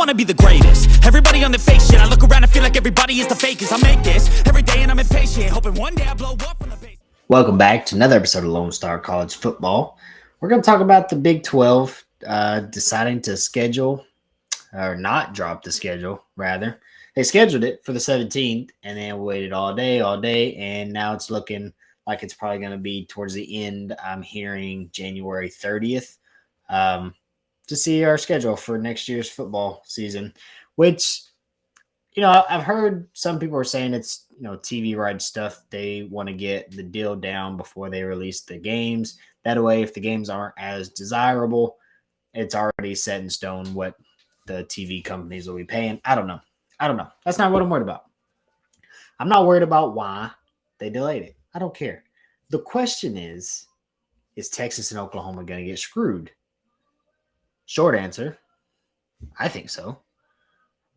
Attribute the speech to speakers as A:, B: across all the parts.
A: wanna be the greatest. Everybody on the fake shit. I look around and feel like everybody is the fakest. I make this every day and I'm impatient, hoping one day I blow up from the base.
B: Welcome back to another episode of Lone Star College Football. We're going to talk about the Big 12 deciding to schedule, or not drop the schedule, rather. They scheduled it for the 17th and then waited all day, and now it's looking like it's probably going to be towards the end. I'm hearing January 30th to see our schedule for next year's football season, which, I've heard some people are saying it's, TV rights stuff. They want to get the deal down before they release the games. That way, if the games aren't as desirable, it's already set in stone what the TV companies will be paying. I don't know. That's not what I'm worried about. I'm not worried about why they delayed it. I don't care. The question is Texas and Oklahoma going to get screwed? Short answer, I think so.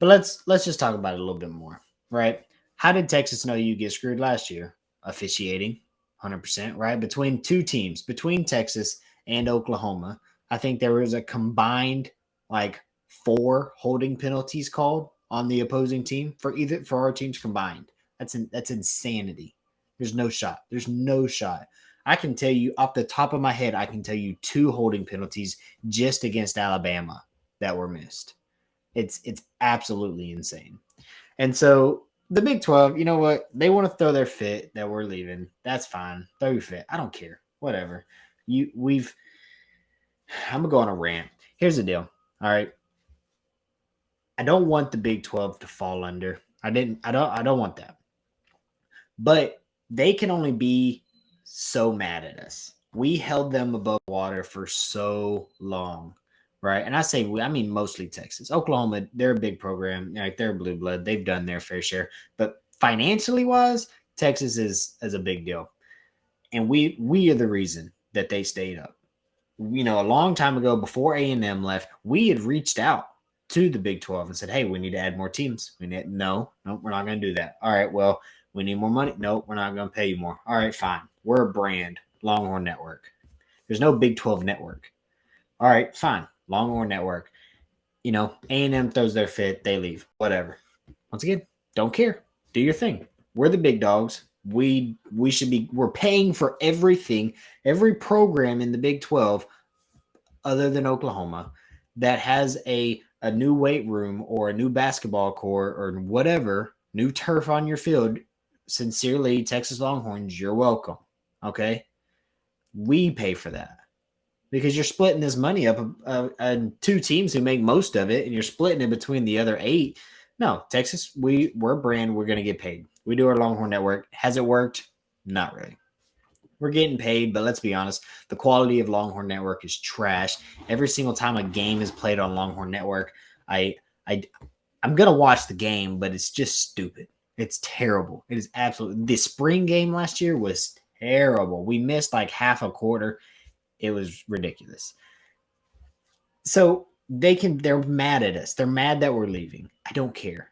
B: But let's just talk about it a little bit more, right? How did Texas and OU get screwed last year? Officiating, 100%, right? Between two teams, between Texas and Oklahoma, I think there was a combined 4 holding penalties called on the opposing team for our teams combined. That's insanity. There's no shot. I can tell you off the top of my head, I can tell you 2 holding penalties just against Alabama that were missed. It's absolutely insane. And so the Big 12, you know what? They want to throw their fit that we're leaving. That's fine. Throw your fit. I don't care. Whatever. I'm gonna go on a rant. Here's the deal. All right. I don't want the Big 12 to fall under. I don't want that. But they can only be so mad at us. We held them above water for so long. Right. And I mean mostly Texas. Oklahoma, they're a big program. They're blue blood. They've done their fair share. But financially wise, Texas is a big deal. And we are the reason that they stayed up. A long time ago, before A&M left, we had reached out to the Big 12 and said, hey, we need to add more teams. No, we're not going to do that. All right, well, we need more money. No, we're not going to pay you more. All right, fine. We're a brand, Longhorn Network. There's no Big 12 network. All right, fine. Longhorn Network. A&M throws their fit. They leave. Whatever. Once again, don't care. Do your thing. We're the big dogs. We're paying for everything, every program in the Big 12 other than Oklahoma that has a new weight room or a new basketball court or whatever, new turf on your field. Sincerely, Texas Longhorns, you're welcome. Okay? We pay for that. Because you're splitting this money up on 2 teams who make most of it, and you're splitting it between the other 8. No, Texas, we're a brand. We're going to get paid. We do our Longhorn Network. Has it worked? Not really. We're getting paid, but let's be honest. The quality of Longhorn Network is trash. Every single time a game is played on Longhorn Network, I'm going to watch the game, but it's just stupid. It's terrible. It is absolutely. The spring game last year was terrible. We missed half a quarter. It was ridiculous. So they're mad at us. They're mad that we're leaving. I don't care.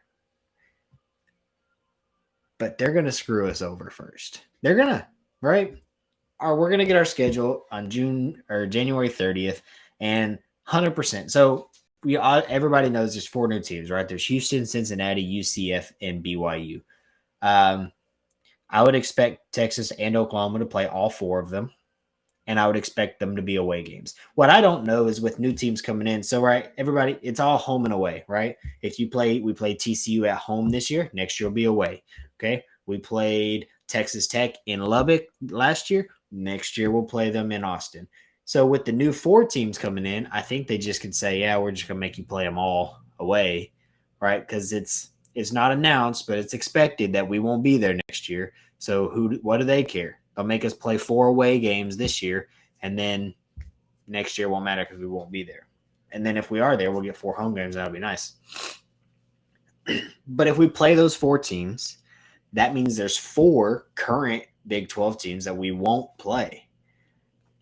B: But they're going to screw us over first. They're going to, right? Or we're going to get our schedule on January 30th and 100%. So everybody knows there's 4 new teams, right? There's Houston, Cincinnati, UCF, and BYU. I would expect Texas and Oklahoma to play all 4 of them. And I would expect them to be away games. What I don't know is with new teams coming in. So, right, everybody, it's all home and away, right? We played TCU at home this year. Next year will be away, okay? We played Texas Tech in Lubbock last year. Next year we'll play them in Austin. So, with the new 4 teams coming in, I think they just can say, yeah, we're just going to make you play them all away, right? Because it's not announced, but it's expected that we won't be there next year. So, what do they care? They'll make us play 4 away games this year, and then next year won't matter because we won't be there. And then if we are there, we'll get 4 home games. That'll be nice. But if we play those 4 teams, that means there's 4 current Big 12 teams that we won't play.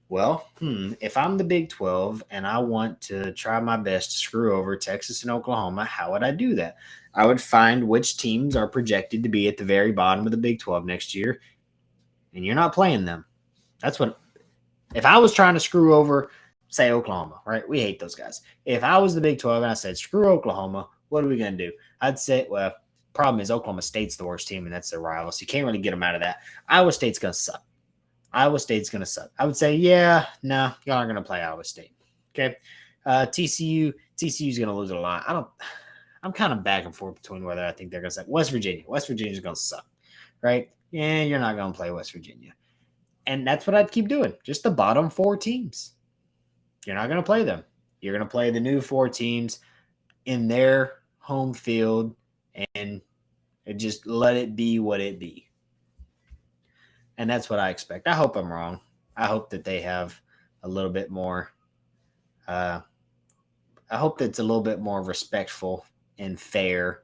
B: Well, if I'm the Big 12 and I want to try my best to screw over Texas and Oklahoma, how would I do that? I would find which teams are projected to be at the very bottom of the Big 12 next year, and you're not playing them. That's what – if I was trying to screw over say Oklahoma, right? We hate those guys. If I was the Big 12 and I said, screw Oklahoma, what are we going to do? I'd say, well, problem is Oklahoma State's the worst team, and that's their rival, so you can't really get them out of that. Iowa State's going to suck. Iowa State's going to suck. I would say, yeah, no, y'all aren't going to play Iowa State. Okay. TCU's going to lose a lot. I'm kind of back and forth between whether I think they're going to suck. West Virginia's going to suck, right? Yeah, you're not going to play West Virginia. And that's what I'd keep doing. Just the bottom 4 teams. You're not going to play them. You're going to play the new 4 teams in their home field and just let it be what it be. And that's what I expect. I hope I'm wrong. I hope that they have a little bit more. I hope that's a little bit more respectful and fair.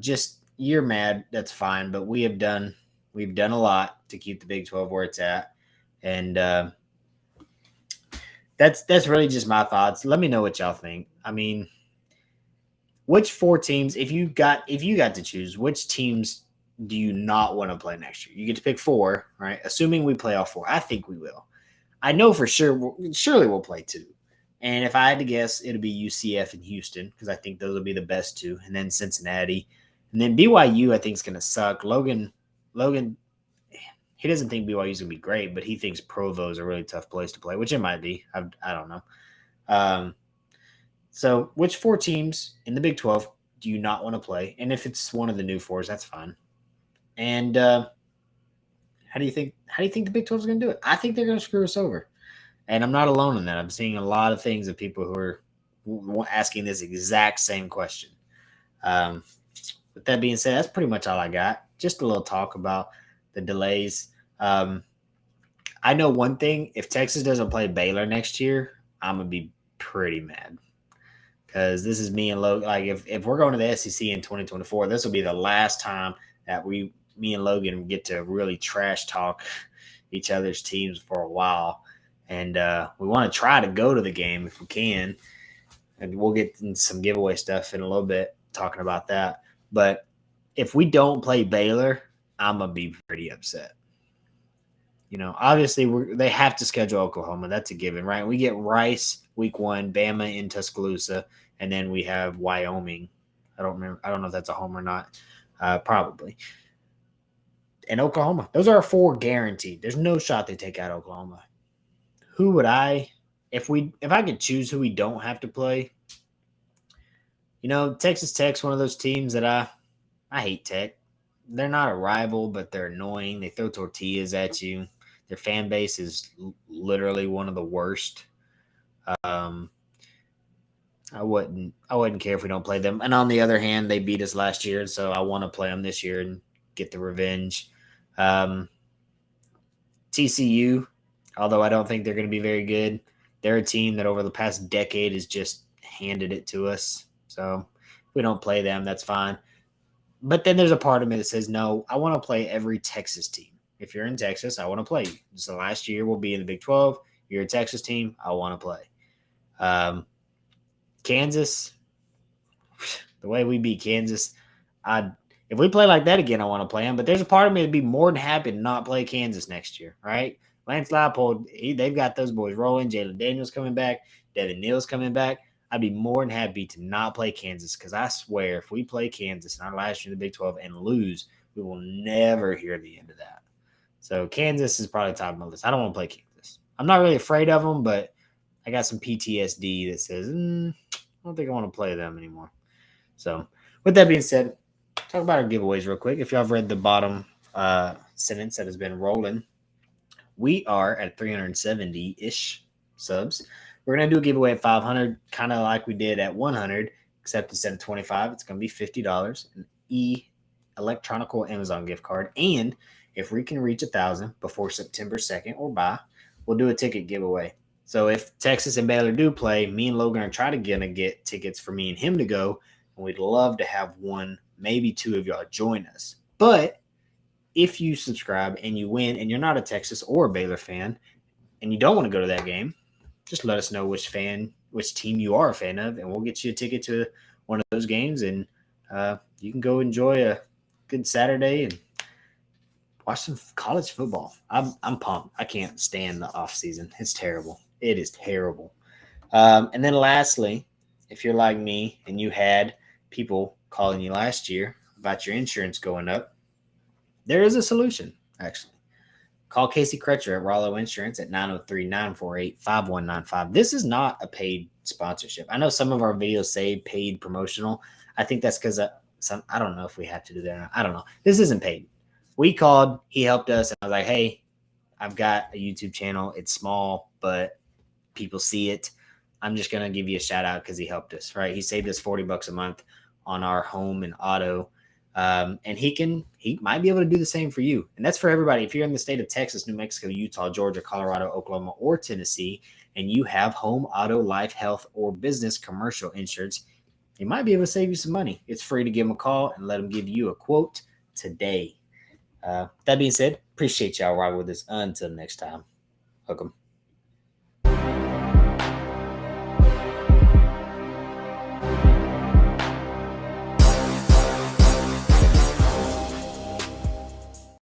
B: Just you're mad, that's fine. But we've done a lot to keep the Big 12 where it's at, and that's really just my thoughts. Let me know what y'all think. I mean, which 4 teams, if you got to choose, which teams do you not want to play next year? You get to pick 4, right? Assuming we play all 4. I think we will. I know for sure, surely we'll play 2. And if I had to guess, it'll be UCF and Houston because I think those will be the best 2. And then Cincinnati. And then BYU, I think, is going to suck. Logan, he doesn't think BYU is going to be great, but he thinks Provo is a really tough place to play, which it might be. I don't know. So which 4 teams in the Big 12 do you not want to play? And if it's one of the new 4s, that's fine. And how do you think the Big 12 is going to do it? I think they're going to screw us over. And I'm not alone in that. I'm seeing a lot of things of people who are asking this exact same question. With that being said, that's pretty much all I got. Just a little talk about the delays. I know one thing. If Texas doesn't play Baylor next year, I'm going to be pretty mad. Because this is me and Logan. Like, if we're going to the SEC in 2024, this will be the last time that me and Logan get to really trash talk each other's teams for a while. And we want to try to go to the game if we can. And we'll get into some giveaway stuff in a little bit talking about that. But if we don't play Baylor, I'm going to be pretty upset. Obviously they have to schedule Oklahoma. That's a given, right? We get Rice week 1, Bama in Tuscaloosa, and then we have Wyoming. I don't know if that's a home or not. Probably. And Oklahoma. Those are 4 guaranteed. There's no shot they take out Oklahoma. Who would I – if I could choose who we don't have to play, Texas Tech's one of those teams that I hate Tech. They're not a rival, but they're annoying. They throw tortillas at you. Their fan base is literally one of the worst. I wouldn't care if we don't play them. And on the other hand, they beat us last year, so I want to play them this year and get the revenge. TCU, although I don't think they're going to be very good, they're a team that over the past decade has just handed it to us. So if we don't play them, that's fine. But then there's a part of me that says, no, I want to play every Texas team. If you're in Texas, I want to play you. So last year we'll be in the Big 12. You're a Texas team, I want to play. Kansas, the way we beat Kansas, if we play like that again, I want to play them. But there's a part of me that'd be more than happy to not play Kansas next year, right? Lance Leipold, they've got those boys rolling. Jalen Daniels coming back. Devin Neal's coming back. I'd be more than happy to not play Kansas because I swear if we play Kansas in our last year in the Big 12 and lose, we will never hear the end of that. So Kansas is probably top of my list. I don't want to play Kansas. I'm not really afraid of them, but I got some PTSD that says, I don't think I want to play them anymore. So with that being said, talk about our giveaways real quick. If y'all have read the bottom sentence that has been rolling, we are at 370-ish subs. We're going to do a giveaway at 500, kind of like we did at 100, except instead of 25, it's going to be $50, an electronical Amazon gift card. And if we can reach 1,000 before September 2nd or by, we'll do a ticket giveaway. So if Texas and Baylor do play, me and Logan are trying to get tickets for me and him to go, and we'd love to have 1, maybe 2 of y'all join us. But if you subscribe and you win and you're not a Texas or a Baylor fan and you don't want to go to that game, just let us know which team you are a fan of, and we'll get you a ticket to one of those games, and you can go enjoy a good Saturday and watch some college football. I'm pumped. I can't stand the off season. It's terrible. It is terrible. And then lastly, if you're like me and you had people calling you last year about your insurance going up, there is a solution, actually. Call Casey Crutcher at Rollo Insurance at 903-948-5195. This is not a paid sponsorship. I know some of our videos say paid promotional. I think that's because I don't know if we have to do that. I don't know. This isn't paid. We called, he helped us, and I was like, hey, I've got a YouTube channel. It's small, but people see it. I'm just gonna give you a shout out because he helped us, right? He saved us $40 a month on our home and auto. And he might be able to do the same for you. And that's for everybody. If you're in the state of Texas, New Mexico, Utah, Georgia, Colorado, Oklahoma, or Tennessee, and you have home, auto, life, health, or business commercial insurance, he might be able to save you some money. It's free to give him a call and let him give you a quote today. That being said, appreciate y'all riding with us. Until next time, welcome.